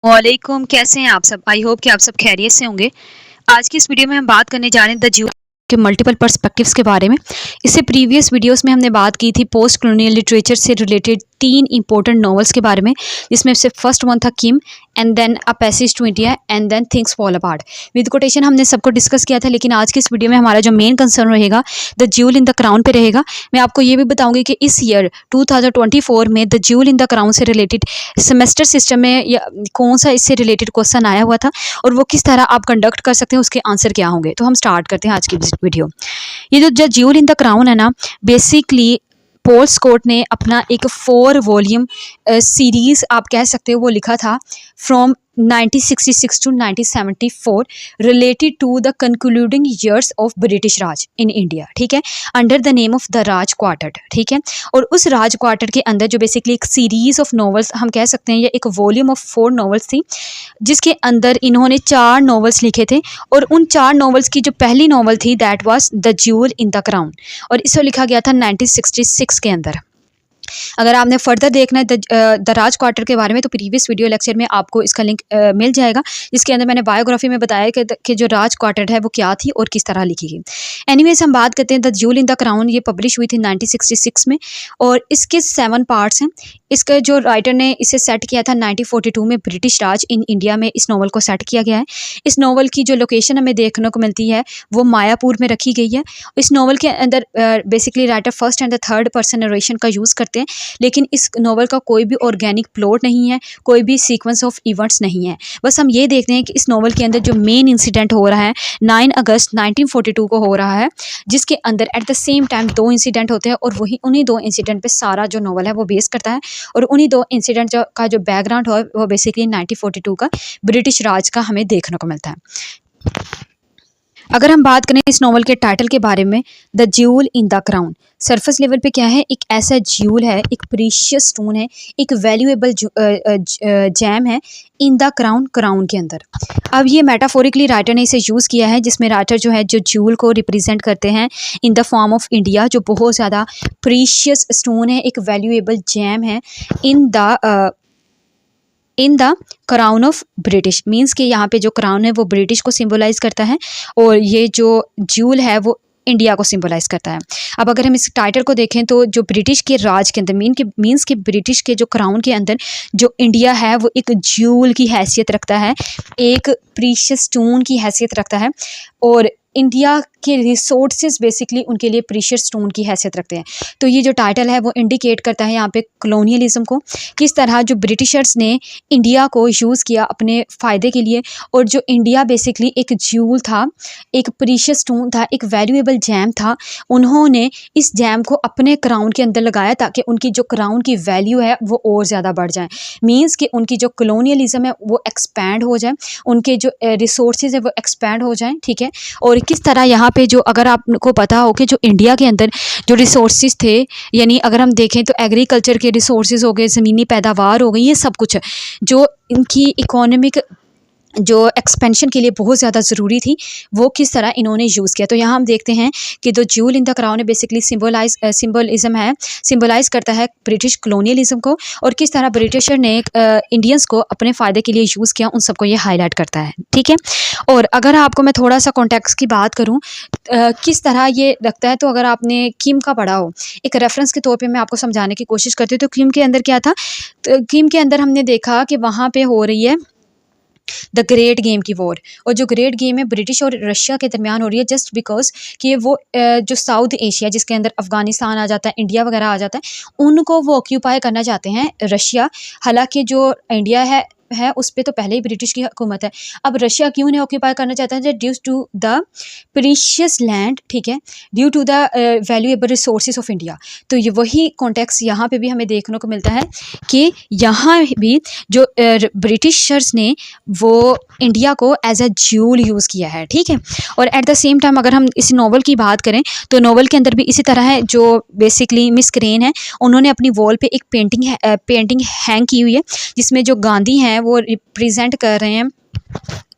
वालेकुम, कैसे हैं आप सब? आई होप कि आप सब खैरियत से होंगे। आज की इस वीडियो में हम बात करने जा रहे हैं द ज्यू के मल्टीपल पर्सपेक्टिव्स के बारे में। इससे प्रीवियस वीडियोस में हमने बात की थी पोस्ट कॉलोनियल लिटरेचर से रिलेटेड 3 इंपॉर्टेंट नॉवेल्स के बारे में, जिसमें से फर्स्ट वन था Kim and then a passage to India and then things fall apart. With quotation हमने सबको डिस्कस किया था, लेकिन आज की इस वीडियो में हमारा जो मेन कंसर्न रहेगा the jewel in the crown पे रहेगा। मैं आपको ये भी बताऊंगी कि इस ईयर 2024 में the jewel in the crown से रिलेटेड सेमेस्टर सिस्टम में या कौन सा इससे रिलेटेड क्वेश्चन आया हुआ था और वो किस तरह आप कंडक्ट कर सकते हैं, उसके आंसर क्या होंगे। तो हम स्टार्ट करते हैं आज की वीडियो। ये जो the jewel in the crown है ना, बेसिकली पॉल स्कॉट ने अपना एक 4 वॉल्यूम सीरीज आप कह सकते हो वो लिखा था from 1966 to 1974 related to the concluding years of British Raj in India. ठीक है, under the name of the Raj Quartet. ठीक है, और उस राज क्वार्टर के अंदर जो बेसिकली एक सीरीज ऑफ नॉवेल्स हम कह सकते हैं, या एक वॉल्यूम ऑफ 4 नॉवेल्स थी, जिसके अंदर इन्होंने 4 नॉवेल्स लिखे थे। और उन 4 नॉवेल्स की जो पहली नॉवेल थी that was the jewel in the crown, और इसे लिखा गया था 1966 के अंदर। अगर आपने फर्दर देखना है द राज क्वार्टर के बारे में, तो प्रीवियस वीडियो लेक्चर में आपको इसका लिंक मिल जाएगा, जिसके अंदर मैंने बायोग्राफी में बताया कि जो राज क्वार्टर है वो क्या थी और किस तरह लिखी गई। एनीवेज, हम बात करते हैं the jewel in the crown. ये पब्लिश हुई थी 1966 में और इसके 7 पार्ट्स हैं। इसका जो राइटर ने इसे सेट किया था 1942 में ब्रिटिश राज इन इंडिया में इस नॉवल को सेट किया गया है। इस नॉवल की जो लोकेशन हमें देखने को मिलती है वो मायापुर में रखी गई है। इस नॉवल के अंदर basically writer first and the third person narration का यूज़ करते हैं, लेकिन इस नॉवल का कोई भी ऑर्गेनिक प्लॉट नहीं है, कोई भी सीक्वेंस ऑफ इवेंट्स नहीं है। बस हम ये देखते हैं कि इस नॉवल के अंदर जो मेन इंसिडेंट हो रहा है 9 अगस्त 1942 को हो रहा है, जिसके अंदर at the same time 2 incident होते हैं और वही उन्हीं 2 इंसिडेंट पे सारा जो नॉवल है वो बेस करता है। और उन्हीं 2 इंसिडेंट का जो बैकग्राउंड हो वो बेसिकली 1942 का ब्रिटिश राज का हमें देखने को मिलता है। अगर हम बात करें इस नॉवल के टाइटल के बारे में, the jewel in the crown, surface level पे क्या है, एक ऐसा ज्यूल है, एक प्रीशियस स्टोन है, एक वैल्यूएबल जैम है इन द क्राउन, क्राउन के अंदर। अब ये मेटाफोरिकली राइटर ने इसे यूज़ किया है, जिसमें राइटर जो है जो ज्यूल को रिप्रेजेंट करते हैं in the form of India, जो बहुत ज़्यादा प्रीशियस स्टोन है, एक वैल्यूएबल जैम है इन the crown of British. Means कि यहाँ पे जो क्राउन है वो ब्रिटिश को सिंबलाइज करता है और ये जो ज्यूल है वो इंडिया को सिंबलाइज करता है। अब अगर हम इस टाइटल को देखें तो जो ब्रिटिश के राज के अंदर मीन्स के ब्रिटिश के जो क्राउन के अंदर जो इंडिया है वो एक ज्यूल की हैसियत रखता है, एक प्रीशियस स्टोन की हैसियत रखता है, और इंडिया के रिसोर्सेज बेसिकली उनके लिए प्रीशियस स्टोन की हैसियत रखते हैं। तो ये जो टाइटल है वो इंडिकेट करता है यहाँ पे कॉलोनियलिज्म को, किस तरह जो ब्रिटिशर्स ने इंडिया को यूज़ किया अपने फ़ायदे के लिए, और जो इंडिया बेसिकली एक ज्यूल था, एक प्रीशियस स्टोन था, एक वैल्यूएबल जैम था, उन्होंने इस जैम को अपने क्राउन के अंदर लगाया ताकि उनकी जो क्राउन की वैल्यू है वो और ज़्यादा बढ़ जाए। मीन्स कि उनकी जो कॉलोनियलिज्म है वो एक्सपैंड हो जाए, उनके जो रिसोर्सेज है वो एक्सपैंड हो जाए। ठीक है, और किस तरह यहाँ पे जो अगर आपको पता हो कि जो इंडिया के अंदर जो रिसोर्सेज थे, यानी अगर हम देखें तो एग्रीकल्चर के रिसोर्सेज हो गए, ज़मीनी पैदावार हो गई, ये सब कुछ जो इनकी इकोनॉमिक जो एक्सपेंशन के लिए बहुत ज़्यादा ज़रूरी थी, वो किस तरह इन्होंने यूज़ किया। तो यहाँ हम देखते हैं कि जो ज्यूल इन द क्राउन है बेसिकली सिंबलाइज करता है ब्रिटिश कॉलोनियलिज्म को, और किस तरह ब्रिटिशर ने इंडियंस को अपने फ़ायदे के लिए यूज़ किया, उन सबको ये हाईलाइट करता है। ठीक है, और अगर आपको मैं थोड़ा सा कॉन्टेक्स्ट की बात करूँ किस तरह ये लगता है, तो अगर आपने किम का पढ़ा हो, एक रेफरेंस के तौर पे मैं आपको समझाने की कोशिश करती हूँ। तो किम के अंदर क्या था, तो किम के अंदर हमने देखा कि वहाँ पे हो रही है द ग्रेट गेम की वॉर, और जो ग्रेट गेम है ब्रिटिश और रशिया के दरमियान हो रही है, जस्ट बिकॉज कि वो जो साउथ एशिया जिसके अंदर अफ़गानिस्तान आ जाता है, इंडिया वगैरह आ जाता है, उनको वो ऑक्यूपाई करना चाहते हैं रशिया। हालांकि जो इंडिया है उस पर तो पहले ही ब्रिटिश की हुकूमत है। अब रशिया क्यों नहीं ऑक्यूपाई करना चाहता है, due to the precious land, ठीक है, due to the valuable resources of India. तो ये वही कॉन्टेक्स्ट यहाँ पे भी हमें देखने को मिलता है कि यहाँ भी जो ब्रिटिशर्स ने वो इंडिया को एज अ ज्यूल यूज़ किया है। ठीक है, और एट द सेम टाइम अगर हम इस नॉवल की बात करें तो नॉवल के अंदर भी इसी तरह है, जो बेसिकली मिस क्रेन है, उन्होंने अपनी वॉल पे एक पेंटिंग हैंग की हुई है, जिसमें जो गांधी हैं वो रिप्रेजेंट कर रहे हैं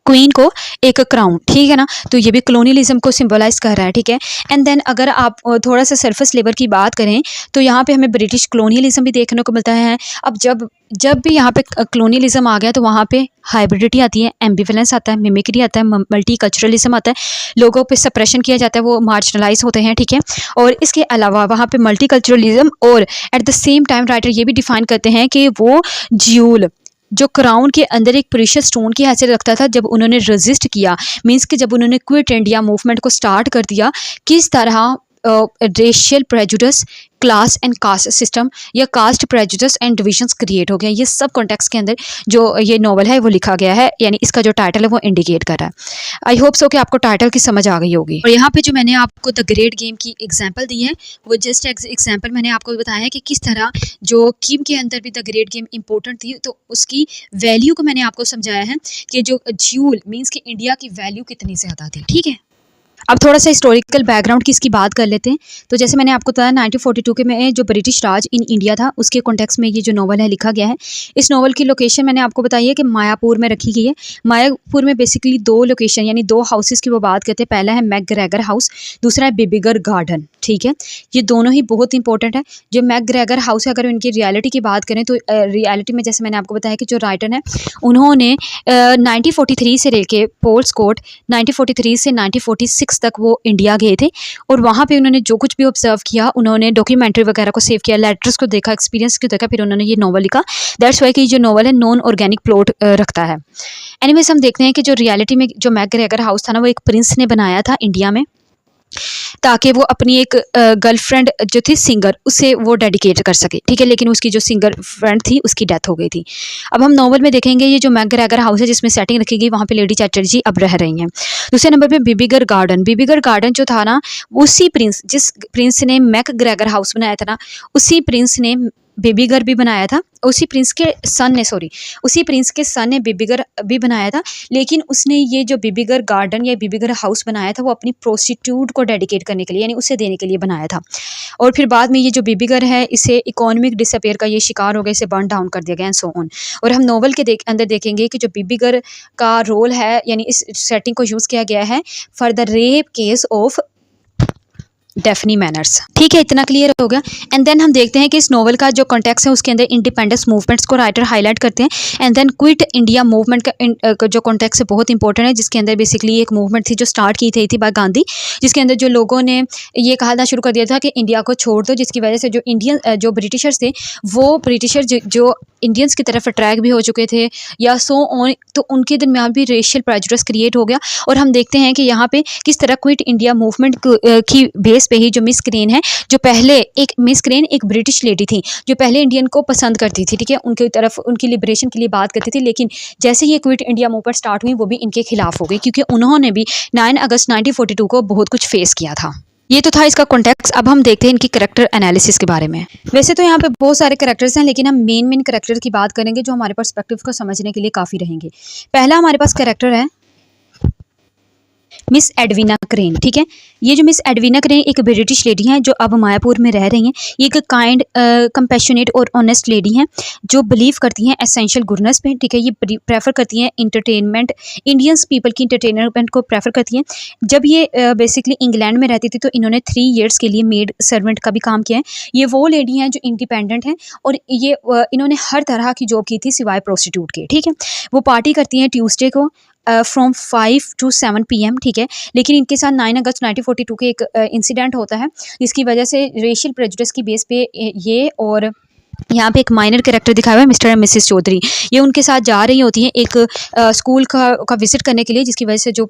क्वीन को एक क्राउन, ठीक है ना। तो ये भी कॉलोनियलिज्म को सिंबलाइज कर रहा है, ठीक है। एंड देन अगर आप थोड़ा सा सरफेस लेवल की बात करें तो यहाँ पे हमें ब्रिटिश कॉलोनियलिज्म भी देखने को मिलता है। अब जब जब भी यहाँ पे कॉलोनियलिज्म आ गया तो वहाँ पे हाइब्रिडिटी आती है, एम्बिवेलेंस आता है, मिमिक्री आता है, मल्टीकल्चरलिज्म आता है, लोगों पे सप्रेशन किया जाता है, वो मार्जिनलाइज होते हैं, ठीक है। और इसके अलावा वहाँ पे मल्टीकल्चरलिज्म और at the same time writer ये भी डिफाइन करते हैं कि वो ज्यूल जो क्राउन के अंदर एक प्रीशियस स्टोन की हैसियत रखता था, जब उन्होंने रेजिस्ट किया, मीन्स कि जब उन्होंने क्विट इंडिया मूवमेंट को स्टार्ट कर दिया, किस तरह racial prejudice, class and caste system या caste prejudice and divisions create हो गया। ये सब कॉन्टेक्स्ट के अंदर जो ये नॉवल है वो लिखा गया है, यानी इसका जो टाइटल है वो इंडिकेट कर रहा है। आई होप सो कि आपको टाइटल की समझ आ गई होगी। और यहाँ पे जो मैंने आपको द ग्रेट गेम की एग्जांपल दी है वो जस्ट एग्जांपल मैंने आपको बताया है कि किस तरह जो किम के अंदर भी द ग्रेट गेम इंपॉर्टेंट थी, तो उसकी वैल्यू को मैंने आपको समझाया है कि जो ज्यूल मीन्स कि इंडिया की वैल्यू कितनी ज़्यादा थी, ठीक है। अब थोड़ा सा हिस्टोरिकल बैकग्राउंड की इसकी बात कर लेते हैं। तो जैसे मैंने आपको बताया 1942 के में जो ब्रिटिश राज इन इंडिया था उसके कॉन्टेक्स्ट में ये जो नॉवल है लिखा गया है। इस नॉवल की लोकेशन मैंने आपको बताई है कि मायापुर में रखी गई है। मायापुर में बेसिकली दो लोकेशन यानी दो हाउसेस की वो बात करते हैं। पहला है मैकग्रेगर हाउस, दूसरा है बेबीगर गार्डन, ठीक है। ये दोनों ही बहुत इंपॉर्टेंट है। जो मैकग्रेगर हाउस है, अगर उनकी रियलिटी की बात करें तो रियलिटी में जैसे मैंने आपको बताया कि जो राइटर है उन्होंने 1943 से लेके पोल्स कोर्ट 1943 से 1946 तक वो इंडिया गए थे और वहाँ पे उन्होंने जो कुछ भी ऑब्जर्व किया, उन्होंने डॉक्यूमेंट्री वगैरह को सेव किया, लेटर्स को देखा, एक्सपीरियंस को देखा, फिर उन्होंने ये नॉवल लिखा। दैट्स वाई कि जो नॉवल है नॉन ऑर्गेनिक प्लॉट रखता है। एनीवेज हम देखते हैं कि जो रियलिटी में जो मैकग्रेगर हाउस था ना वो एक प्रिंस ने बनाया था इंडिया में, ताकि वो अपनी एक गर्लफ्रेंड जो थी सिंगर उसे वो डेडिकेट कर सके, ठीक है। लेकिन उसकी जो सिंगर फ्रेंड थी उसकी डेथ हो गई थी। अब हम नॉवल में देखेंगे ये जो मैकग्रेगर हाउस है जिसमें सेटिंग रखी गई, वहाँ पे लेडी चैटर्जी अब रह रही हैं। दूसरे नंबर पे बेबीगर गार्डन, बेबीगर गार्डन जो था ना उसी प्रिंस जिस प्रिंस ने मैकग्रेगर हाउस बनाया था ना उसी प्रिंस ने बेबीगर भी बनाया था। उसी प्रिंस के सन ने बेबीगर भी बनाया था। लेकिन उसने ये जो बेबीगर गार्डन या बेबीगर हाउस बनाया था वो अपनी प्रोस्टिट्यूट को डेडिकेट करने के लिए यानी उसे देने के लिए बनाया था। और फिर बाद में ये जो बेबीगर है इसे इकोनॉमिक डिसअपेयर का ये शिकार हो गया, इसे बर्न डाउन कर दिया गया एंड सो ऑन। और हम नॉवल के अंदर देखेंगे कि जो बेबीगर का रोल है यानी इस सेटिंग को यूज़ किया गया है for the rape case of Daphne manners, ठीक है। इतना क्लियर हो गया। एंड देन हम देखते हैं कि इस नॉवल का जो कॉन्टेक्स्ट है उसके अंदर इंडिपेंडेंस मूवमेंट्स को राइटर हाईलाइट करते हैं। And then quit India movement का जो कॉन्टेक्स्ट है बहुत इंपॉर्टेंट है, जिसके अंदर बेसिकली एक मूवमेंट थी जो स्टार्ट की थी बाय गांधी, जिसके अंदर जो लोगों ने ये कहना शुरू कर दिया था कि इंडिया को छोड़ दो, जिसकी वजह से जो इंडियन जो ब्रिटिशर्स थे वो ब्रिटिशर जो इंडियंस की तरफ अट्रैक्ट भी हो चुके थे या सो ऑन, तो उनके दरमियान भी रेशियल प्रेजुडिस क्रिएट हो गया। और हम देखते हैं कि यहाँ पे किस तरह क्विट इंडिया मूवमेंट की बेस पे ही जो मिस क्रेन है, जो पहले मिस क्रेन एक ब्रिटिश लेडी थी जो पहले इंडियन को पसंद करती थी, ठीक है, उनकी तरफ उनकी लिबरेशन के लिए बात करती थी। लेकिन जैसे ये क्विट इंडिया मूवमेंट स्टार्ट हुई वो भी इनके खिलाफ हो गई, क्योंकि उन्होंने भी 9 अगस्त 1942 को बहुत कुछ फेस किया था। ये तो था इसका कॉन्टेक्स्ट। अब हम देखते हैं इनकी कैरेक्टर एनालिसिस के बारे में। वैसे तो यहाँ पे बहुत सारे कैरेक्टर्स हैं, लेकिन हम मेन कैरेक्टर की बात करेंगे जो हमारे पर्सपेक्टिव को समझने के लिए काफ़ी रहेंगे। पहला हमारे पास कैरेक्टर है मिस एडविना क्रेन, ठीक है। ये जो मिस एडविना क्रेन एक ब्रिटिश लेडी हैं जो अब मायापुर में रह रही हैं। ये एक काइंड कंपैशनेट और ऑनेस्ट लेडी हैं जो बिलीव करती हैं एसेंशियल गुडनेस पे, ठीक है। ये प्रेफर करती हैं इंटरटेनमेंट, इंडियंस पीपल की इंटरटेनमेंट को प्रेफर करती हैं। जब ये बेसिकली इंग्लैंड में रहती थी तो इन्होंने 3 ईयर्स के लिए मेड सर्वेंट का भी काम किया है। ये वो लेडी हैं जो इंडिपेंडेंट हैं और ये इन्होंने हर तरह की जॉब की थी सिवाय प्रोस्टिट्यूट के, ठीक है। वो पार्टी करती हैं ट्यूसडे को फ्रॉम 5 to 7 PM, ठीक है। लेकिन इनके साथ 9 अगस्त 1942 के एक इंसिडेंट होता है जिसकी वजह से रेशियल प्रेजुडिस की बेस पे ये और यहाँ पे एक माइनर कैरेक्टर दिखाया हुआ है मिस्टर एंड मिसेस चौधरी, ये उनके साथ जा रही होती हैं एक स्कूल का विजिट करने के लिए, जिसकी वजह से जो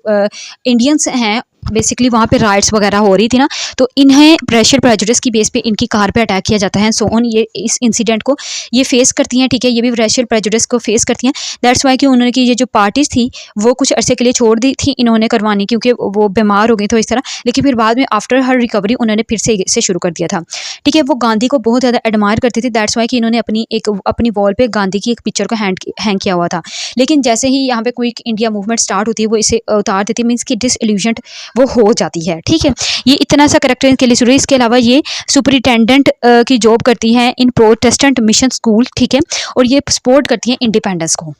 इंडियंस हैं बेसिकली वहाँ पे राइट्स वगैरह हो रही थी ना, तो इन्हें रेशियल प्रेजुडिस की बेस पे इनकी कार पे अटैक किया जाता है सो ऑन। ये इस इंसिडेंट को ये फेस करती हैं, ठीक है। ये भी रेशियल प्रेजुडिस को फेस करती हैं। दैट्स वाई कि उन्होंने की ये जो पार्टीज थी वो कुछ अरसे के लिए छोड़ दी थी इन्होंने करवानी, क्योंकि वो बीमार हो गई तो इस तरह। लेकिन फिर बाद में आफ्टर हर रिकवरी उन्होंने फिर से इसे शुरू कर दिया था, ठीक है। वो गांधी को बहुत ज़्यादा एडमायर करती थी। दैट्स वाई कि इन्होंने अपनी वॉल पे गांधी की एक पिक्चर को हैंग किया हुआ था। लेकिन जैसे ही यहाँ पे क्विक इंडिया मूवमेंट स्टार्ट होती है वो इसे उतार देती है, मीन्स की डिसइल्यूजन्ड वो हो जाती है, ठीक है। ये इतना सा कैरेक्टर के लिए शुरू है। इसके अलावा ये सुपरिटेंडेंट की जॉब करती हैं इन प्रोटेस्टेंट मिशन स्कूल, ठीक है। और ये सपोर्ट करती हैं इंडिपेंडेंस को।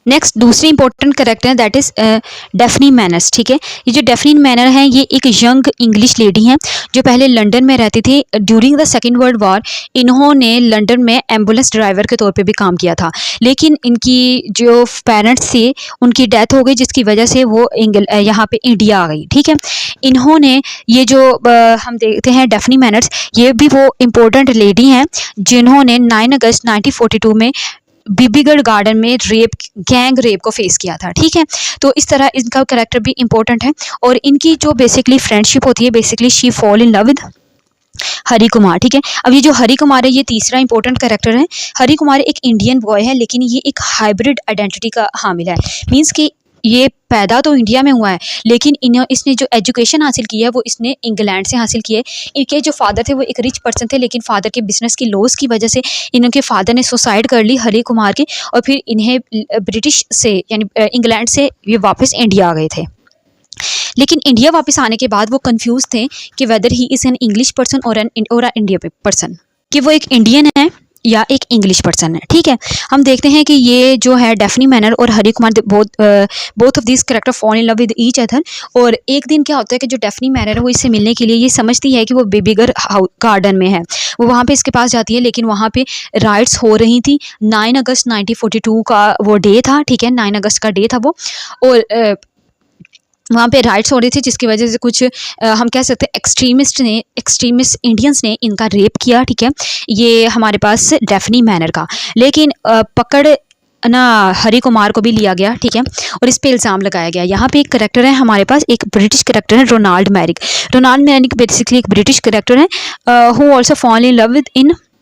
नेक्स्ट दूसरी इंपॉर्टेंट करेक्टर है दैट इज डेफनी मैनर्स। ठीक है, ये जो डेफनी मैनर है ये एक यंग इंग्लिश लेडी हैं जो पहले लंदन में रहती थी। During the second world war इन्होंने लंदन में एम्बुलेंस ड्राइवर के तौर पे भी काम किया था, लेकिन इनकी जो पेरेंट्स थे उनकी डेथ हो गई जिसकी वजह से वो यहाँ पे इंडिया आ गई। ठीक है, इन्होंने ये जो हम देखते हैं डेफनी मैनर्स, ये भी वो इम्पोर्टेंट लेडी हैं जिन्होंने 9 अगस्त 1942 में बीबीगढ़ गार्डन में गैंग रेप को फेस किया था। ठीक है, तो इस तरह इनका कैरेक्टर भी इंपॉर्टेंट है। और इनकी जो बेसिकली फ्रेंडशिप होती है, basically she fall in love with Hari Kumar. ठीक है, अब ये जो हरि कुमार है ये तीसरा इंपॉर्टेंट कैरेक्टर है। हरि कुमार एक इंडियन बॉय है लेकिन ये एक हाइब्रिड आइडेंटिटी का हामिल है। मीन्स कि ये पैदा तो इंडिया में हुआ है लेकिन इसने जो एजुकेशन हासिल की है वो इसने इंग्लैंड से हासिल की है। इनके जो फादर थे वो एक रिच पर्सन थे लेकिन फादर के बिजनेस की लॉस की वजह से इनके फादर ने सुसाइड कर ली हरि कुमार की, और फिर इन्हें ब्रिटिश से यानी इंग्लैंड से ये वापस इंडिया आ गए थे। लेकिन इंडिया वापस आने के बाद वो कंफ्यूज थे कि weather he is an English person और एन इंडिया पर्सन, कि वो एक इंडियन है या एक इंग्लिश पर्सन है। ठीक है, हम देखते हैं कि ये जो है डेफनी मैनर और Hari Kumar both of this character fall in love with each other. और एक दिन क्या होता है कि जो डेफनी मैनर है वो इससे मिलने के लिए ये समझती है कि वो बीबीगढ़ गार्डन में है, वो वहाँ पे इसके पास जाती है लेकिन वहाँ पे राइट्स हो रही थी। 9 अगस्त 1942 का वो डे था। ठीक है, 9 अगस्त का डे था वो, और वहाँ पे राइट्स हो रही थी जिसकी वजह से कुछ हम कह सकते हैं एक्सट्रीमिस्ट इंडियंस ने इनका रेप किया। ठीक है, ये हमारे पास डेफनी मैनर का, लेकिन पकड़ ना हरि कुमार को भी लिया गया। ठीक है, और इस पे इल्ज़ाम लगाया गया। यहाँ पे एक करेक्टर है हमारे पास, एक ब्रिटिश करेक्टर है Ronald Merrick. Ronald Merrick basically एक ब्रिटिश करेक्टर है who also fall in love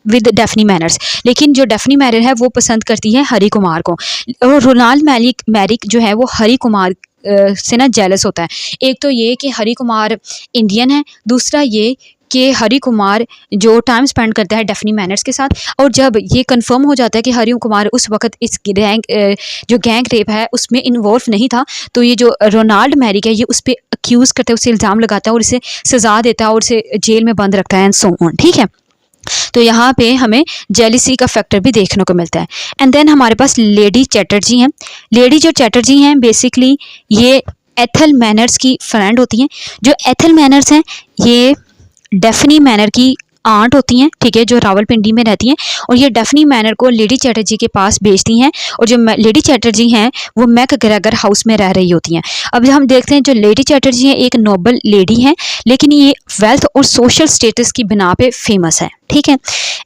with Daphne Manners, लेकिन जो डेफनी मैनर है वो पसंद करती है हरि कुमार को। और रोनाल्ड मैरिक जो है वो हरि कुमार से ना जेलस होता है। एक तो ये कि हरि कुमार इंडियन है, दूसरा ये कि हरि कुमार जो टाइम स्पेंड करता है डेफनी मैनर्स के साथ। और जब ये कंफर्म हो जाता है कि हरि कुमार उस वक्त इस जो गैंग रेप है उसमें इन्वॉल्व नहीं था, तो ये जो रोनाल्ड मैरिक है ये उस पर अक्यूज़ करता है, उससे इल्ज़ाम लगाता है और इसे सज़ा देता है और इसे जेल में बंद रखता है एंड सो ऑन। ठीक है, तो यहाँ पे हमें जेलिसी का फैक्टर भी देखने को मिलता है। एंड देन हमारे पास लेडी चैटर्जी हैं। लेडी जो चैटर्जी हैं बेसिकली ये एथल मैनर्स की फ्रेंड होती हैं। जो एथल मैनर्स हैं ये डेफनी मैनर की आंट होती हैं। ठीक है, जो रावलपिंडी में रहती हैं, और ये डेफनी मैनर को लेडी चैटर्जी के पास भेजती हैं। और जो लेडी चैटर्जी हैं वो मैकग्रेगर हाउस में रह रही होती हैं। अब हम देखते हैं जो लेडी चैटर्जी हैं एक नोबल लेडी हैं लेकिन ये वेल्थ और सोशल स्टेटस की बिना पे फेमस है। ठीक है,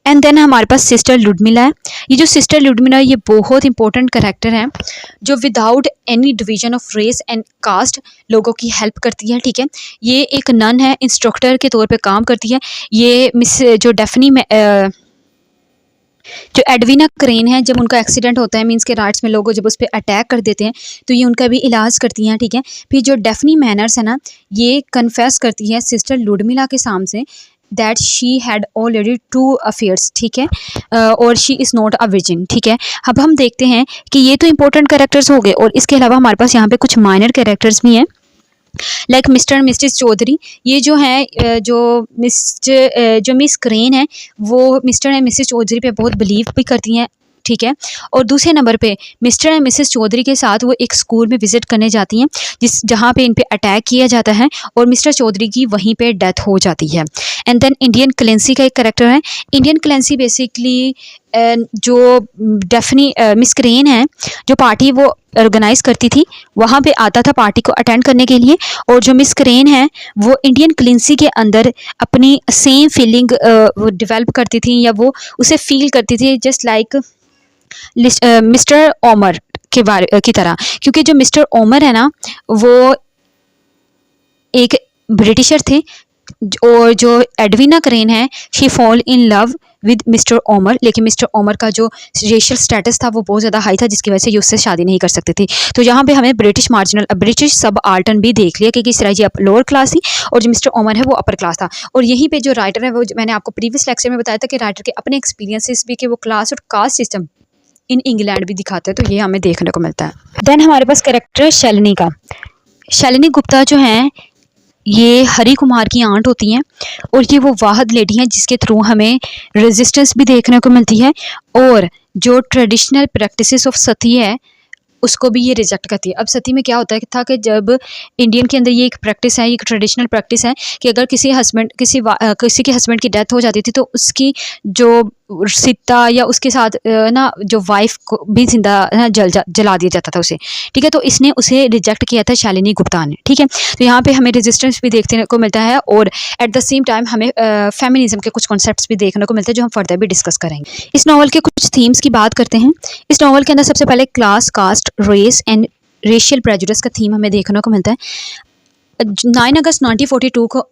एंड देन हमारे पास सिस्टर लुडमिला है। ये जो सिस्टर लुडमिला ये बहुत इंपॉर्टेंट करेक्टर है जो without any division of race and caste लोगों की हेल्प करती है। ठीक है, ये एक नन है, इंस्ट्रक्टर के तौर पे काम करती है। ये मिस जो डेफनी में जो एडविना क्रेन है, जब उनका एक्सीडेंट होता है मीन्स के राइट्स में लोग जब उस पर अटैक कर देते हैं तो ये उनका भी इलाज करती हैं। ठीक है, फिर जो डेफनी मैनर्स है ना ये कन्फेस करती है सिस्टर लुडमिला के सामने that she had already 2 affairs. ठीक है, और she is not a virgin. ठीक है, अब हम देखते हैं कि ये तो इंपॉर्टेंट कैरेक्टर्स हो गए और इसके अलावा हमारे पास यहाँ पे कुछ माइनर कैरेक्टर्स भी हैं like mister and missus Chaudhary. ये जो है जो मिस क्रेन है वो मिस्टर एंड मिसेस चौधरी पे बहुत बिलीव भी करती हैं। ठीक है, और दूसरे नंबर पे मिस्टर एंड मिसेस चौधरी के साथ वो एक स्कूल में विजिट करने जाती हैं जहाँ पे इन पे अटैक किया जाता है और मिस्टर चौधरी की वहीं पे डेथ हो जाती है। एंड देन इंडियन क्लेंसी का एक करेक्टर है। इंडियन क्लेंसी बेसिकली जो डेफनी मिस क्रेन है जो पार्टी वो ऑर्गेनाइज करती थी वहाँ पे आता था पार्टी को अटेंड करने के लिए, और जो मिस क्रेन है वो इंडियन क्लेंसी के अंदर अपनी सेम फीलिंग डेवलप करती थी या वो उसे फील करती थी जस्ट लाइक मिस्टर ओमर के बारे की तरह, क्योंकि जो मिस्टर ओमर है ना वो एक ब्रिटिशर थे और जो एडविना क्रेन है she fall in love with mister Omar, लेकिन मिस्टर ओमर का जो रेशियल स्टेटस था वो बहुत ज़्यादा हाई था जिसकी वजह से ये उससे शादी नहीं कर सकती थी। तो यहाँ पे हमें ब्रिटिश सब आर्टन भी देख लिया कि किस तरह ये लोअर क्लास थी और जो मिस्टर ओमर है वो अपर क्लास था। और यहीं पे जो राइटर है वो मैंने आपको प्रीवियस लेक्चर में बताया था कि राइटर के अपने एक्सपीरियंसेस भी कि वो क्लास और कास्ट सिस्टम इन इंग्लैंड भी दिखाते हैं, तो ये हमें देखने को मिलता है। देन हमारे पास कैरेक्टर शालिनी का। शालिनी गुप्ता जो हैं ये हरि कुमार की आंट होती हैं और ये वो वाहिद लेडी हैं जिसके थ्रू हमें रेजिस्टेंस भी देखने को मिलती है और जो ट्रेडिशनल प्रैक्टिसेस ऑफ सती है उसको भी ये रिजेक्ट करती है। अब सती में क्या होता है था कि जब इंडियन के अंदर ये एक प्रैक्टिस है, ये एक ट्रेडिशनल प्रैक्टिस है कि अगर किसी के हस्बैंड की डेथ हो जाती थी तो उसकी जो सित्ता या उसके साथ ना जो वाइफ को भी जिंदा ना जला दिया जाता था उसे, ठीक है। तो इसने उसे रिजेक्ट किया था शालिनी गुप्ता ने, ठीक है। तो यहाँ पे हमें रेजिस्टेंस भी देखने को मिलता है और एट द सेम टाइम हमें फेमिनिज्म के कुछ कॉन्सेप्ट्स भी देखने को मिलते हैं जो हम फर्दर भी डिस्कस करेंगे। इस नॉवल के कुछ थीम्स की बात करते हैं। इस नॉवल के अंदर सबसे पहले class, caste, race and racial prejudice का थीम हमें देखने को मिलता है। 9 अगस्त 1942 को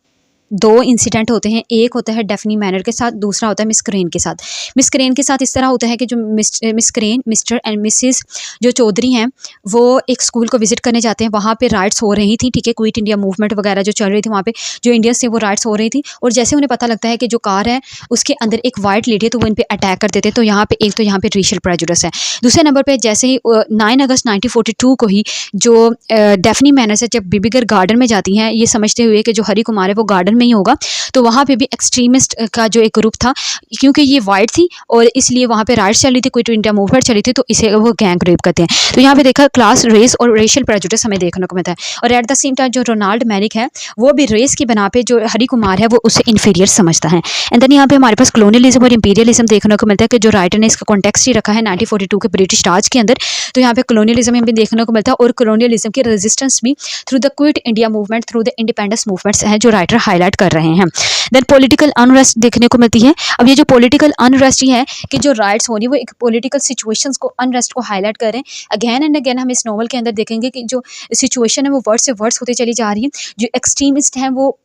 2 इंसिडेंट होते हैं। एक होता है डेफनी मैनर के साथ, दूसरा होता है मिस क्रेन के साथ। मिस क्रेन के साथ इस तरह होता है कि जो miss crane, mister and Mrs जो चौधरी हैं वो एक स्कूल को विजिट करने जाते हैं। वहाँ पे राइट्स हो रही थी, ठीक है। क्विट इंडिया मूवमेंट वगैरह जो चल रही थी वहाँ पे जो इंडियंस थे वो राइट्स हो रही थी। और जैसे उन्हें पता लगता है कि जो कार है उसके अंदर एक वाइट लेडी है तो वो इन पर अटैक कर देते हैं। तो यहाँ पे एक तो यहाँ पे रेशियल प्रेजुडिस है। दूसरे नंबर पर जैसे ही 9 अगस्त 1942 को ही जो डेफनी मैनर से जब बीबीगर गार्डन में जाती हैं, ये समझते हुए कि जो हरी कुमार है वो गार्डन में ही होगा, तो वहाँ पे भी एक्सट्रीमिस्ट का जो एक ग्रुप था, क्योंकि ये वाइट थी और इसलिए वहाँ पे राइट्स चल रही थी, क्विट इंडिया मूवमेंट चली थी, तो इसे वो गैंग रेप करते हैं। तो यहाँ पे देखा क्लास, रेस और रेशियल प्रेजुडिस हमें देखने को मिलता है। और एट द सेम टाइम जो रोनाल्ड मैरिक है वो भी रेस की बना पे जो हरी कुमार है वो उसे इन्फीरियर समझता है। एंड देन यहाँ पे हमारे पास कॉलोनियलिज्म और इंपीरियलिज्म देखने को मिलता है कि जो राइटर ने इसका कॉन्टेक्स्ट ही रखा है 1942 के ब्रिटिश राज के अंदर। तो यहाँ पे कॉलोनियलिज्म भी देखने को मिलता है और कॉलोनियलिज्म की रेजिस्टेंस भी through the quit India movement, through the independence movements हैं जो राइटर हाईलाइट कर रहे हैं। देन पॉलिटिकल अनरेस्ट देखने को मिलती है। अब ये जो पॉलिटिकल अनरेस्ट ही है कि जो राइट्स हो रही है वो एक पॉलिटिकल सिचुएशंस को, अनरेस्ट को हाईलाइट कर रहे हैं। अगेन एंड अगेन हम इस नॉवल के अंदर देखेंगे कि जो सिचुएशन है वो वर्ड से वर्ड्स होती चली जा रही है। जो एक्सट्रीमिस्ट हैं वो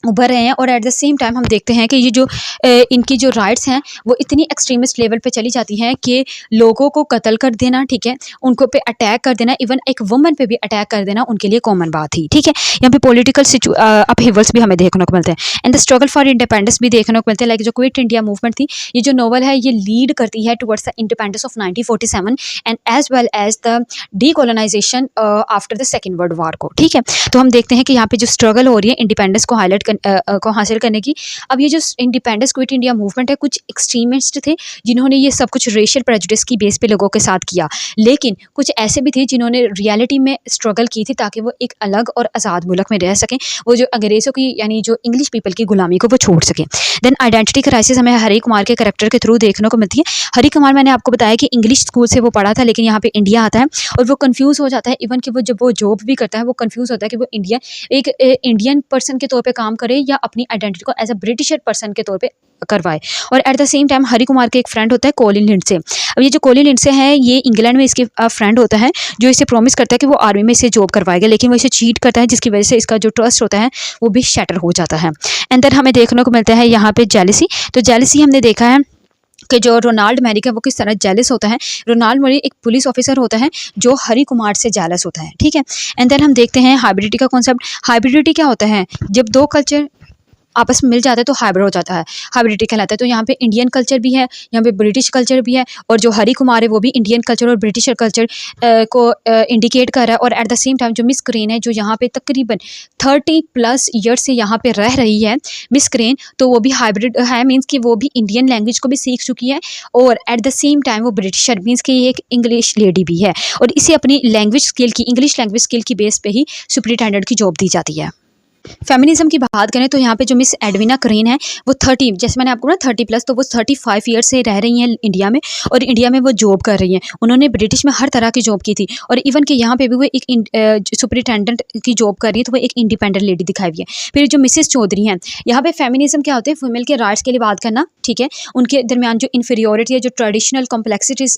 उभर रहे हैं और एट द सेम टाइम हम देखते हैं कि ये जो इनकी जो राइट्स हैं वो इतनी एक्सट्रीमिस्ट लेवल पे चली जाती हैं कि लोगों को कत्ल कर देना, ठीक है, उनको पे अटैक कर देना, इवन एक वुमन पे भी अटैक कर देना उनके लिए कॉमन बात थी, ठीक है। यहाँ पे पॉलिटिकल अपहीवल्स भी हमें देखने को मिलते हैं and the struggle for independence भी देखने को मिलते हैं। लाइक जो क्विट इंडिया मूवमेंट थी, ये जो नॉवल है ये लीड करती है towards the independence of 1947 and as well as the decolonisation after the second world war को, ठीक है। तो हम देखते हैं कि यहाँ पे जो स्ट्रगल हो रही है इंडिपेंडेंस को हाईलाइट को हासिल करने की। अब ये जो इंडिपेंडेंस क्विट इंडिया मूवमेंट है, कुछ एक्सट्रीमिस्ट थे जिन्होंने ये सब कुछ रेशियल प्रेजुडिस की बेस पे लोगों के साथ किया, लेकिन कुछ ऐसे भी थे जिन्होंने रियलिटी में स्ट्रगल की थी ताकि वो एक अलग और आज़ाद मुल्क में रह सकें, वो जो अंग्रेज़ों की यानी जो इंग्लिश पीपल की गुलामी को वो छोड़ सकें। देन आइडेंटिटी क्राइसिस हमें हरी कुमार के कैरेक्टर के थ्रू देखने को मिलती है। हरी कुमार, मैंने आपको बताया कि इंग्लिश स्कूल से वो पढ़ा था, लेकिन यहाँ पे इंडिया आता है और वो कन्फ्यूज़ हो जाता है। इवन कि वो जब वो जॉब भी करता है वो कन्फ्यूज़ होता है कि वो एक इंडियन पर्सन के तौर पे काम करे या अपनी आइडेंटिटी को एज अ ब्रिटिशर पर्सन के तौर पे करवाए। और एट द सेम टाइम हरी कुमार के एक फ्रेंड होता है कोलिन लिंडसे। अब ये जो कोलिन लिंडसे है ये इंग्लैंड में इसके फ्रेंड होता है जो इसे प्रॉमिस करता है कि वो आर्मी में इसे जॉब करवाएगा, लेकिन वो इसे चीट करता है जिसकी वजह से इसका जो ट्रस्ट होता है वो भी शैटर हो जाता है। एंड देन हमें देखने को मिलता है यहाँ पे जेलसी। तो जेलसी हमने देखा है कि जो रोनाल्ड मैरिक है वो किस तरह जेलस होता है। रोनाल्ड मैरिक एक पुलिस ऑफिसर होता है जो हरी कुमार से जेलस होता है, ठीक है। एंड देन हम देखते हैं हाइब्रिडिटी का कॉन्सेप्ट। हाइब्रिडिटी क्या होता है? जब दो कल्चर आपस में मिल जाता है तो हाइब्रिड हो जाता है, हाइब्रिडिटी कहलाता है। तो यहाँ पे इंडियन कल्चर भी है, यहाँ पे ब्रिटिश कल्चर भी है, और जो हरी कुमार है वो भी इंडियन कल्चर और ब्रिटिश कल्चर को इंडिकेट कर रहा है। और एट द सेम टाइम जो मिस क्रेन है जो यहाँ पे तकरीबन 30+ ईयर से यहाँ पे रह रही है मिस क्रेन, तो वो भी हाइब्रिड है, मीन्स कि वो भी इंडियन लैंग्वेज को भी सीख चुकी है और एट द सेम टाइम वो ब्रिटिशर मीन्स कि एक इंग्लिश लेडी भी है, और इसे अपनी लैंग्वेज स्किल की, इंग्लिश लैंग्वेज स्किल की बेस पे ही सुपरिटेंडेंट की जॉब दी जाती है। फेमिनिज्म की बात करें तो यहाँ पे जो मिस एडविना क्रेन है वो 30, जैसे मैंने आपको ना 30+, तो वो 35 ईयर से रह रही हैं इंडिया में, और इंडिया में वो जॉब कर रही हैं। उन्होंने ब्रिटिश में हर तरह की जॉब की थी, और इवन कि यहाँ पे भी वो एक सुपरिटेंडेंट की जॉब कर रही है, तो वो एक इंडिपेंडेंट लेडी दिखाई हुई है। फिर जो मिसेस चौधरी हैं, यहाँ पे फेमिनिज्म क्या होते हैं? फीमेल के राइट्स के लिए बात करना, ठीक है, उनके दरमियान जो इन्फीरियोरिटी है, जो ट्रेडिशनल कॉम्प्लेक्सिटीज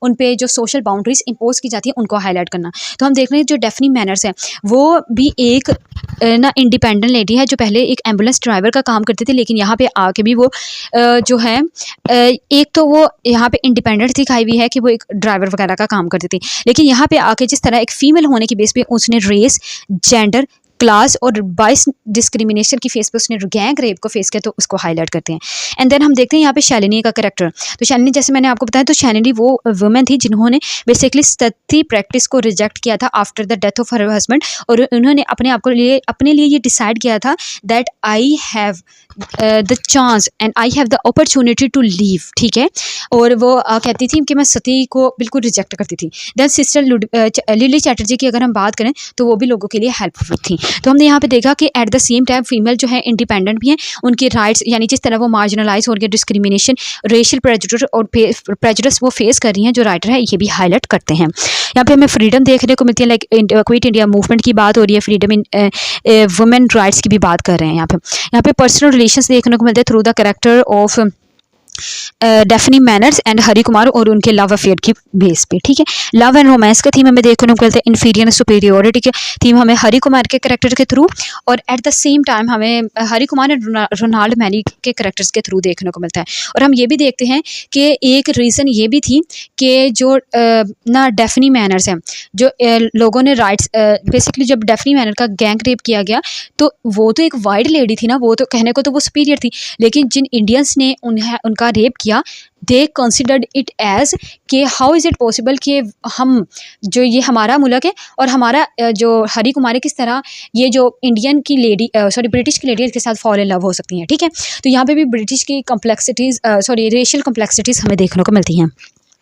उन पे जो सोशल बाउंड्रीज इम्पोज की जाती है उनको हाईलाइट करना। तो हम देख रहे हैं जो डेफनी मैनर्स है वो भी एक ना इंडिपेंडेंट लेडी है जो पहले एक एम्बुलेंस ड्राइवर का काम करती थी, लेकिन यहाँ पे आके भी वो जो है एक तो वो यहाँ पे इंडिपेंडेंट दिखाई हुई है कि वो एक ड्राइवर वगैरह का काम करती थी, लेकिन यहाँ पे आके जिस तरह एक फीमेल होने की बेस पे उसने रेस, जेंडर, क्लास और बाइस डिस्क्रिमिनेशन की फेस पे उसने गैंग रेप को फेस किया, तो उसको हाईलाइट करते हैं। एंड देन हम देखते हैं यहाँ पे शालिनी का कैरेक्टर। तो शालिनी, जैसे मैंने आपको बताया, तो शालिनी वो वुमेन थी जिन्होंने बेसिकली सती प्रैक्टिस को रिजेक्ट किया था after the death of her husband, और उन्होंने अपने लिए ये डिसाइड किया था that I have the chance and I have the opportunity to live, ठीक है। और वो कहती थी कि मैं सती को बिल्कुल रिजेक्ट करती थी। देन सिस्टर लिली चैटर्जी की अगर हम बात करें तो वो भी लोगों के लिए हेल्पफुल थी। तो हमने यहाँ पे देखा कि at the same time female जो है इंडिपेंडेंट भी हैं, उनके राइट्स यानी जिस तरह वो मार्जिनलाइज हो रही है, डिस्क्रिमिनेशन, रेशियल प्रेजुडिस और प्रेजुडिस वो फेस कर रही हैं, जो राइटर है ये भी हाईलाइट करते हैं। यहाँ पे हमें फ्रीडम देखने को मिलती है, लाइक क्विट इंडिया मूवमेंट की बात हो रही है, फ्रीडम इन वुमेन राइट्स की भी बात कर रहे हैं। यहाँ पे पर्सनल रिलेशंस देखने को मिलते हैं through the character of Daphne Manners and Hari Kumar और उनके लव अफेयर की बेस पे, ठीक है। लव एंड रोमांस का थीम हमें देखने को मिलता है, इन्फीरियर सुपीरियोरिटी के थीम हमें हरी कुमार के कैरेक्टर के थ्रू, और एट द सेम टाइम हमें हरी कुमार एंड रोनाल्ड मैनी के कैरेक्टर्स के थ्रू देखने को मिलता है। और हम ये भी देखते हैं कि एक रीज़न ये भी थी कि जो ना डेफनी मैनर्स हैं, जो लोगों ने राइट्स बेसिकली जब डेफनी मैनर का गैंग रेप किया गया, तो वो तो एक वाइट लेडी थी ना, वो तो कहने को तो वो सुपीरियर थी, लेकिन जिन इंडियंस ने उनका रेप किया, दे कंसिडर्ड इट एज कि हाउ इज़ इट पॉसिबल कि हम जो ये हमारा मुल्क है और हमारा जो हरी कुमारी किस तरह ये जो इंडियन की लेडी ब्रिटिश की लेडी के साथ फॉल इन लव हो सकती हैं, ठीक है। तो यहाँ पे भी ब्रिटिश की कम्प्लेक्सिटीज़ रेशियल कम्प्लेक्सिटीज़ हमें देखने को मिलती हैं।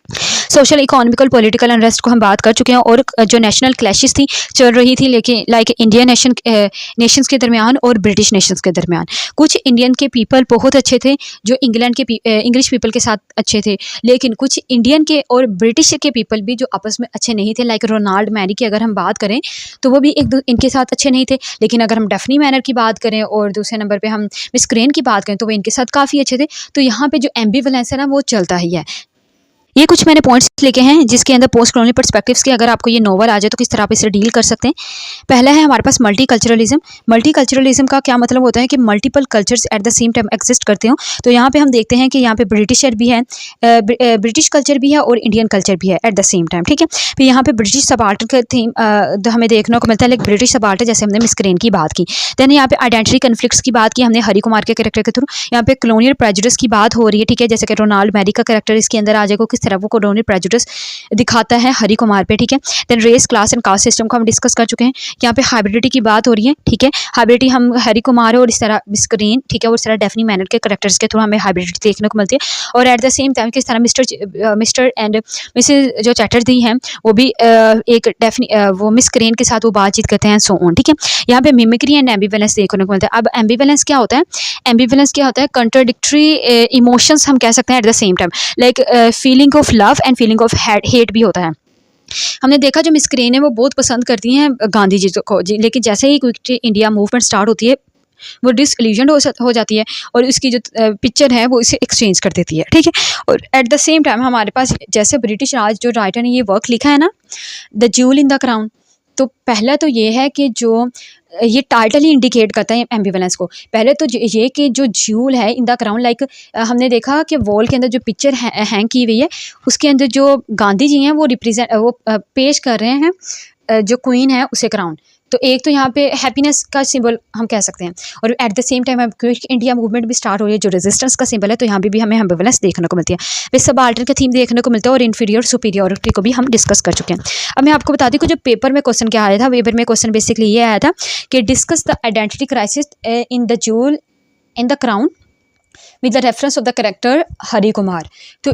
सोशल इकोनॉमिकल पॉलिटिकल अनरेस्ट को हम बात कर चुके हैं, और जो नेशनल क्लैशेस थी चल रही थी, लेकिन लाइक इंडियन नेशंस के दरमियान और ब्रिटिश नेशंस के दरमियान। कुछ इंडियन के पीपल बहुत अच्छे थे जो इंग्लैंड के इंग्लिश पीपल के साथ अच्छे थे, लेकिन कुछ इंडियन के और ब्रिटिश के पीपल भी जो आपस में अच्छे नहीं थे, लाइक रोनाल्ड मैनी की अगर हम बात करें तो वो भी इनके साथ अच्छे नहीं थे। लेकिन अगर हम डेफनी मैनर की बात करें और दूसरे नंबर पर हम मिस क्रेन की बात करें तो वो इनके साथ काफ़ी अच्छे थे। तो यहाँ पर जो एम्बिवलेंस है ना, वो चलता ही है। ये कुछ मैंने पॉइंट्स लिखे हैं जिसके अंदर पोस्ट कॉलोनियल पर्सपेक्टिव्स के अगर आपको ये नॉवल आ जाए तो किस तरह आप इसे डील कर सकते हैं। पहला है हमारे पास मल्टीकल्चरलिज्म। मल्टीकल्चरलिज्म का क्या मतलब होता है कि multiple cultures at the same time exist करते हो। तो यहाँ पे हम देखते हैं कि यहाँ पे ब्रिटिशर भी है, ब्रिटिश कल्चर भी है और इंडियन कल्चर भी है एट द सेम टाइम, ठीक है। फिर यहाँ पे ब्रिटिश सबाल्टन का थीम हमें देखने को मिलता है, लाइक ब्रिटिश सबाल्टन जैसे हमने मिस क्रेन की बात की। देन यहाँ पे आइडेंटिटी कन्फ्लिक्ट्स की बात की हमने हरी कुमार के कैरेक्टर के थ्रू। यहाँ पे कॉलोनियल प्रेजुडिस की बात हो रही है, ठीक है, जैसे कि रोनाल्ड मैरी का कैरेक्टर इसके अंदर आ जाएगा, किस तरह वो कॉलोनियल प्रेजुडिस दिखाता है हरी कुमार पे, ठीक है। Then race, class and caste system को हम डिस्कस कर चुके हैं। यहाँ पे हाइब्रिडिटी की बात हो रही है, ठीक है। हाइब्रिडिटी हम हरी कुमार और इस तरह मिस क्रेन, ठीक है, और इस तरह डेफनी मैनर के कैरेक्टर्स के थ्रू हमें हाइब्रिडिटी देखने को मिलती है। और एट द सेम टाइम किस तरह मिस्टर एंड मिसेज जो चैटर्जी हैं वो भी एक वो मिस क्रेन के साथ वो बातचीत करते हैं, सो ऑन, ठीक है। यहाँ पे मिमिक्री एंड एम्बिवेलेंस देखने को मिलता है। अब एम्बिवेलेंस क्या होता है? एम्बिवेलेंस क्या होता है? कंट्राडिक्टरी इमोशंस हम कह सकते हैं at the same time, like feeling of love and feeling of hate भी होता है। हमने देखा जो मिस क्रेन है वो बहुत पसंद करती हैं गांधी जी को जी, लेकिन जैसे ही क्विट इंडिया मूवमेंट स्टार्ट होती है वो डिसइल्यूजन हो जाती है और उसकी जो पिक्चर है वो इसे एक्सचेंज कर देती है, ठीक है। और एट द सेम टाइम हमारे पास जैसे ब्रिटिश राज जो राइटर ने ये वर्क लिखा है ना, the jewel in the crown, तो पहला तो ये है कि जो ये टाइटल ही इंडिकेट करता है एम्बिवेलेंस को। पहले तो ये कि जो ज्यूल है इन द क्राउन, लाइक हमने देखा कि वॉल के अंदर जो पिक्चर हैंग की हुई है उसके अंदर जो गांधी जी हैं वो पेश कर रहे हैं जो क्वीन है उसे क्राउन। तो एक तो यहाँ पे हैप्पीनेस का सिंबल हम कह सकते हैं, और at the same time quit India movement भी स्टार्ट हो रही है जो रेजिस्टेंस का सिंबल है, तो यहाँ पे भी हमें एम्बिवेलेंस देखने को मिलती है। वे सबाल्टर्न का थीम देखने को मिलता है और इन्फीरियर सुपीरियोरिटी को भी हम डिस्कस कर चुके हैं। अब मैं आपको बता दी कि जो पेपर में क्वेश्चन क्या आया था, पेपर में क्वेश्चन बेसिकली ये आया था कि discuss the identity crisis in the jewel in the Crown with the reference of the character Hari Kumar. तो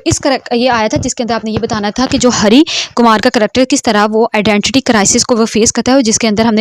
ये आया था जिसके अंदर आपने ये बताना था कि जो हरी कुमार का करेक्टर किस तरह वो आइडेंटिटी क्राइसिस को वो फेस करता है, और जिसके अंदर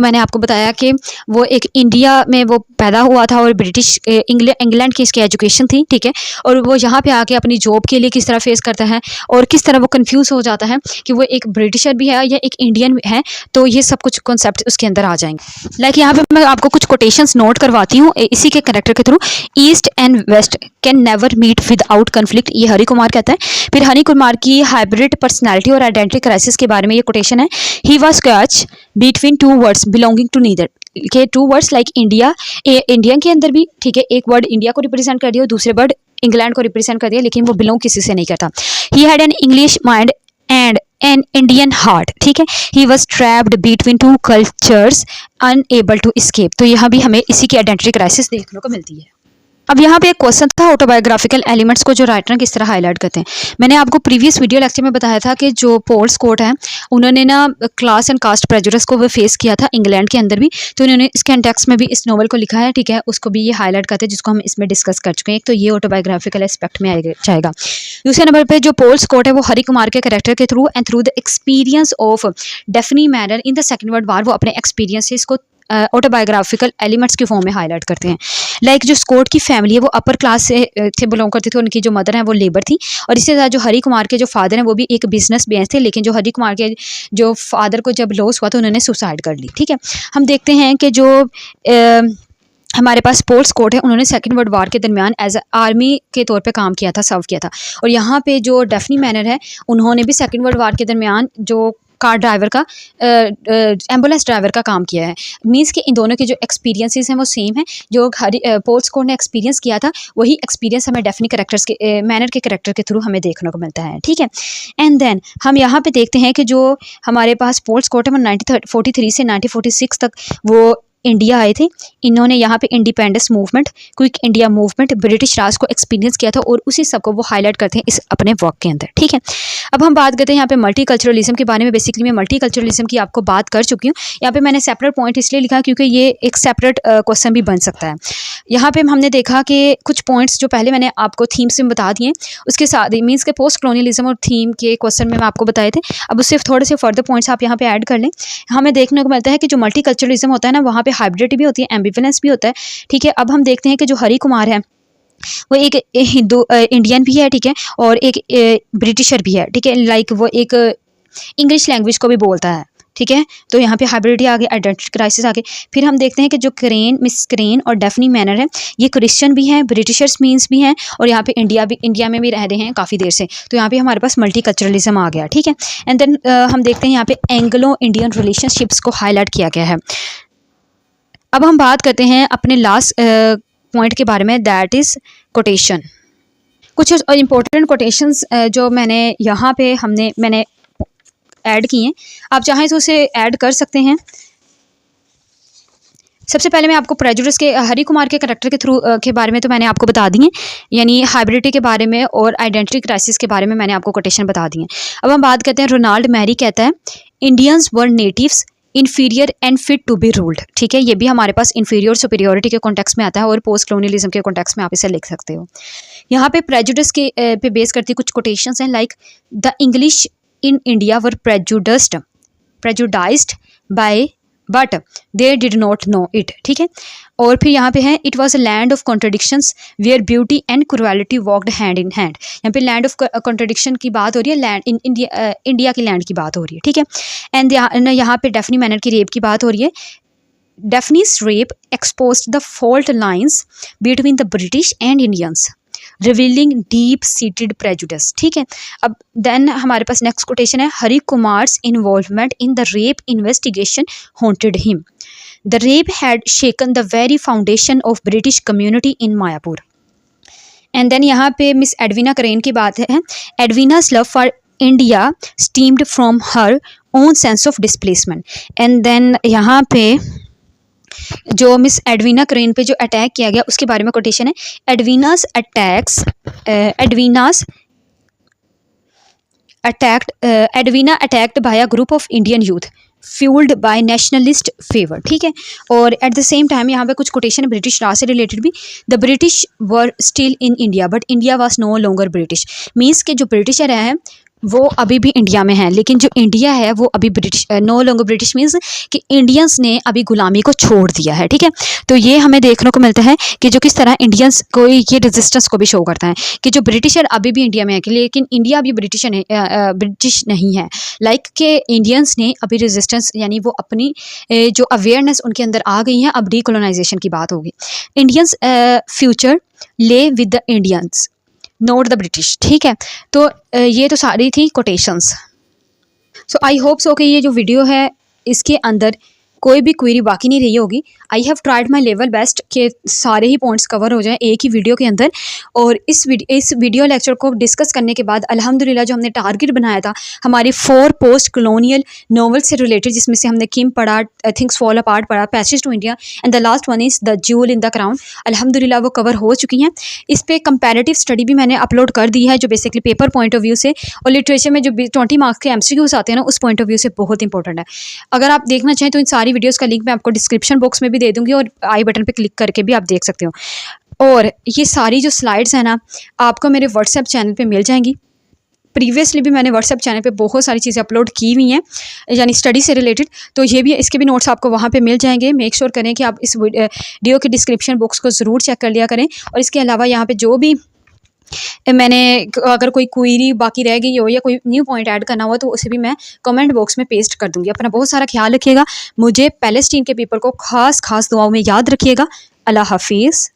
मैंने आपको बताया कि वो एक इंडिया में वो पैदा हुआ था और ब्रिटिश इंग्लैंड की इसकी एजुकेशन थी, ठीक है, और वो यहाँ पे आके अपनी जॉब के लिए किस तरह फेस करता है और किस तरह वो कन्फ्यूज़ हो जाता है कि वो एक ब्रिटिशर भी है या एक इंडियन है। तो ये सब कुछ कॉन्सेप्ट उसके अंदर आ जाएंगे। लाइक यहाँ पे मैं आपको कुछ कोटेशंस नोट करवाती हूँ इसी के कैरेक्टर के through. East and west can never meet without conflict, ये हरी कुमार कहता है। फिर हरी कुमार की हाइब्रिड पर्सनैलिटी और आइडेंटिटी क्राइसिस के बारे में ये कोटेशन है। He was caught between two worlds belonging to neither, के two worlds like India, India के अंदर भी, ठीक है, एक वर्ड इंडिया को रिप्रेजेंट कर दिया और दूसरे वर्ड इंग्लैंड को रिप्रेजेंट कर दिया, लेकिन वो बिलोंग किसी से नहीं करता। He had an English mind and an Indian heart, ठीक है। He was trapped between two cultures unable to escape। तो यहाँ भी हमें इसी की आइडेंटिटी क्राइसिस देखने को मिलती है। अब यहाँ पे एक क्वेश्चन था, ऑटोबायोग्राफिकल एलिमेंट्स को जो राइटर किस तरह हाईलाइट करते हैं। मैंने आपको प्रीवियस वीडियो लेक्चर में बताया था कि जो पॉल स्कॉट है उन्होंने ना क्लास एंड कास्ट प्रेजुडिस को वो फेस किया था इंग्लैंड के अंदर भी, तो उन्होंने इस कंटेक्स्ट में भी इस नॉवल को लिखा है, ठीक है। उसको भी ये हाईलाइट करते हैं जिसको हम इसमें डिस्कस कर चुके हैं। एक तो ये ऑटोबायोग्राफिकल एस्पेक्ट में जाएगा। दूसरे नंबर पर जो पॉल स्कॉट है वो हरी कुमार के कैरेक्टर के through and through the experience of Daphne manner in the second world वार वो अपने एक्सपीरियंसेस को ऑटोबायोग्राफिकल एलिमेंट्स के फॉर्म में हाईलाइट करते हैं। लाइक जो स्कॉट की फैमिली है वो अपर क्लास से बिलोंग करती थी, उनकी जो मदर है वो लेबर थी, और इसके साथ जो हरी कुमार के जो फादर हैं वो भी एक बिजनेस मैन थे, लेकिन जो हरी कुमार के जो फादर को जब लॉस हुआ तो उन्होंने सुसाइड कर ली, ठीक है। हम देखते हैं कि जो हमारे पास पॉल स्कॉट है उन्होंने सेकंड वर्ल्ड वार के दरमियान एज आर्मी के तौर पे काम किया था, सर्व किया था। और यहाँ पे जो डेफनी मैनर है उन्होंने भी सेकंड वर्ल्ड वार के दरमियान जो कार ड्राइवर का एम्बुलेंस ड्राइवर का काम किया है। मीन्स कि इन दोनों के जो एक्सपीरियंसेस हैं वो सेम है। जो पॉल स्कॉट ने एक्सपीरियंस किया था वही एक्सपीरियंस हमें डेफनी कैरेक्टर्स के मैनर के कैरेक्टर के थ्रू हमें देखने को मिलता है, ठीक है। एंड देन हम यहाँ पे देखते हैं कि जो हमारे पास पॉल स्कॉट है वो 1943 से 1946 तक वो इंडिया आए थे। इन्होंने यहाँ पे independence movement, quit India movement, British Raj को एक्सपीरियंस किया था और उसी सब को वो हाईलाइट करते हैं इस अपने वर्क के अंदर, ठीक है। अब हम बात करते हैं यहाँ पे मल्टीकल्चरलिज्म के बारे में। बेसिकली मैं मल्टीकल्चरलिज्म की आपको बात कर चुकी हूँ। यहाँ पे मैंने सेपरेट पॉइंट इसलिए लिखा क्योंकि ये एक सेपरेट क्वेश्चन भी बन सकता है। यहाँ पे हमने देखा कि कुछ पॉइंट्स जो पहले मैंने आपको थीम्स में बता दिए, उसके साथ मीन्स के पोस्ट कॉलोनियलिज्म और थीम के क्वेश्चन में मैं आपको बताए थे। अब उससे थोड़े से फर्दर पॉइंट्स आप यहाँ पे ऐड कर लें। हमें देखने को मिलता है कि जो मल्टीकल्चरलिज्म होता है ना वहाँ पे हाइब्रिडिटी भी होती है, एम्बिवेलेंस भी होता है, ठीक है। अब हम देखते हैं कि जो हरी कुमार है वो एक हिंदू इंडियन भी है, ठीक है, और एक ब्रिटिशर भी है, ठीक है। लाइक वो एक इंग्लिश लैंग्वेज को भी बोलता है, ठीक है। तो यहाँ पे हाइब्रिडिटी आ गई, आइडेंटिटी क्राइसिस आ गई। फिर हम देखते हैं कि जो मिस क्रेन और डेफनी मैनर है ये क्रिश्चियन भी हैं, ब्रिटिशर्स मीन्स भी हैं, और यहाँ पे इंडिया में भी रह रहे हैं काफ़ी देर से। तो यहाँ पे हमारे पास मल्टीकल्चरलिज्म आ गया, ठीक है। एंड देन हम देखते हैं यहाँ पे एंग्लो इंडियन रिलेशनशिप्स को हाईलाइट किया गया है। अब हम बात करते हैं अपने लास्ट पॉइंट के बारे में, दैट इज़ कोटेशन। कुछ इंपॉर्टेंट कोटेशंस जो मैंने यहाँ पे मैंने ऐड किए हैं, आप चाहें तो उसे ऐड कर सकते हैं। सबसे पहले मैं आपको प्रेजुडिस के हरी कुमार के कैरेक्टर के थ्रू के बारे में तो मैंने आपको बता दिए, यानी हाइब्रिडिटी के बारे में और आइडेंटिटी क्राइसिस के बारे में मैंने आपको कोटेशन बता दिए। अब हम बात करते हैं, रोनाल्ड मैरी कहता है Indians were natives inferior and fit to be ruled, ठीक है। ये भी हमारे पास इन्फीरियर सुपीरियोरिटी के कॉन्टेक्स्ट में आता है और पोस्ट कॉलोनियलिज्म के कॉन्टेक्स्ट में आप इसे लिख सकते हो। यहाँ पे प्रेजुडिस के पे बेस करती कुछ कोटेशंस हैं, like the English in India were prejudiced by but they did not know it, ठीक है। और फिर यहाँ पे है it was a land of contradictions where beauty and cruelty walked hand in hand. यहाँ पे लैंड ऑफ कॉन्ट्रडिक्शन की बात हो रही है, लैंड इन इंडिया की लैंड की बात हो रही है, ठीक है। एंड यहाँ पे डेफनी मैनर की रेप की बात हो रही है। Daphne's rape exposed the fault lines between the British and Indians revealing deep seated prejudice, ठीक है। अब देन हमारे पास नेक्स्ट कोटेशन है, Hari Kumar's involvement in the rape investigation haunted him. The rape had shaken the very foundation of British community in Mayapur. And then यहाँ पे Miss Edwina Crane की बात है, Edwina's love for India stemmed from her own sense of displacement. And then यहाँ पे जो miss Edwina करेन पे जो अटैक किया गया उसके बारे में कोटेशन है, Edwina attacked by a group of Indian youth fuelled by nationalist fervour, ठीक है। और एट द सेम टाइम यहाँ पे कुछ कोटेशन ब्रिटिश राज से रिलेटेड भी, the British were still in India but India was no longer British. Means के जो ब्रिटिशर है वो अभी भी इंडिया में है, लेकिन जो इंडिया है वो अभी British, no longer British means कि इंडियंस ने अभी गुलामी को छोड़ दिया है, ठीक है। तो ये हमें देखने को मिलता है कि जो किस तरह इंडियंस को ये रेजिस्टेंस को भी शो करता है कि जो ब्रिटिशर अभी भी इंडिया में है, लेकिन इंडिया अभी ब्रिटिश नहीं है। लाइक के इंडियंस ने अभी रेजिस्टेंस, यानी वो अपनी जो अवेयरनेस उनके अंदर आ गई है। अब डीकोलोनाइजेशन की बात होगी। इंडियंस फ्यूचर ले with the Indians note the British, ठीक है। तो ये तो सारी थी quotations. So I hope so कि ये जो वीडियो है इसके अंदर कोई भी क्वेरी बाकी नहीं रही होगी। I have tried my level best कि सारे ही पॉइंट्स कवर हो जाएं एक ही वीडियो के अंदर। और इस वीडियो लेक्चर को डिस्कस करने के बाद अल्हम्दुलिल्लाह जो हमने टारगेट बनाया था हमारी 4 पोस्ट कॉलोनियल नॉवल से रिलेटेड, जिसमें से हमने किम पढ़ा, थिंग्स फॉल अपार्ट पढ़ा, passage to India and the last one is the jewel in the crown, अल्हम्दुलिल्लाह वो कवर हो चुकी हैं। इस पर कंपैरेटिव स्टडी भी मैंने अपलोड कर दी है जो basically paper point of view से और लिटरेचर में जो 20 मार्क्स के MCQs आते हैं ना उस पॉइंट ऑफ व्यू से बहुत इंपॉर्टेंट है। अगर आप देखना चाहें तो इन सारी वीडियोस का लिंक मैं आपको डिस्क्रिप्शन बॉक्स में भी दे दूंगी और आई बटन पे क्लिक करके भी आप देख सकते हो। और ये सारी जो स्लाइड्स हैं ना आपको मेरे व्हाट्सएप चैनल पे मिल जाएंगी। प्रीवियसली भी मैंने व्हाट्सएप चैनल पे बहुत सारी चीज़ें अपलोड की हुई हैं यानी स्टडी से रिलेटेड, तो ये भी इसके भी नोट्स आपको वहाँ पे मिल जाएंगे। मेक श्योर करें कि आप इस वीडियो के डिस्क्रिप्शन बॉक्स को ज़रूर चेक कर लिया करें। और इसके अलावा यहाँ पे जो भी मैंने अगर कोई क्वेरी बाकी रह गई हो या कोई न्यू पॉइंट ऐड करना हो तो उसे भी मैं कमेंट बॉक्स में पेस्ट कर दूंगी। अपना बहुत सारा ख्याल रखिएगा। मुझे पैलेस्टीन के पीपल को खास दुआओं में याद रखिएगा। अल्लाह हाफिज़।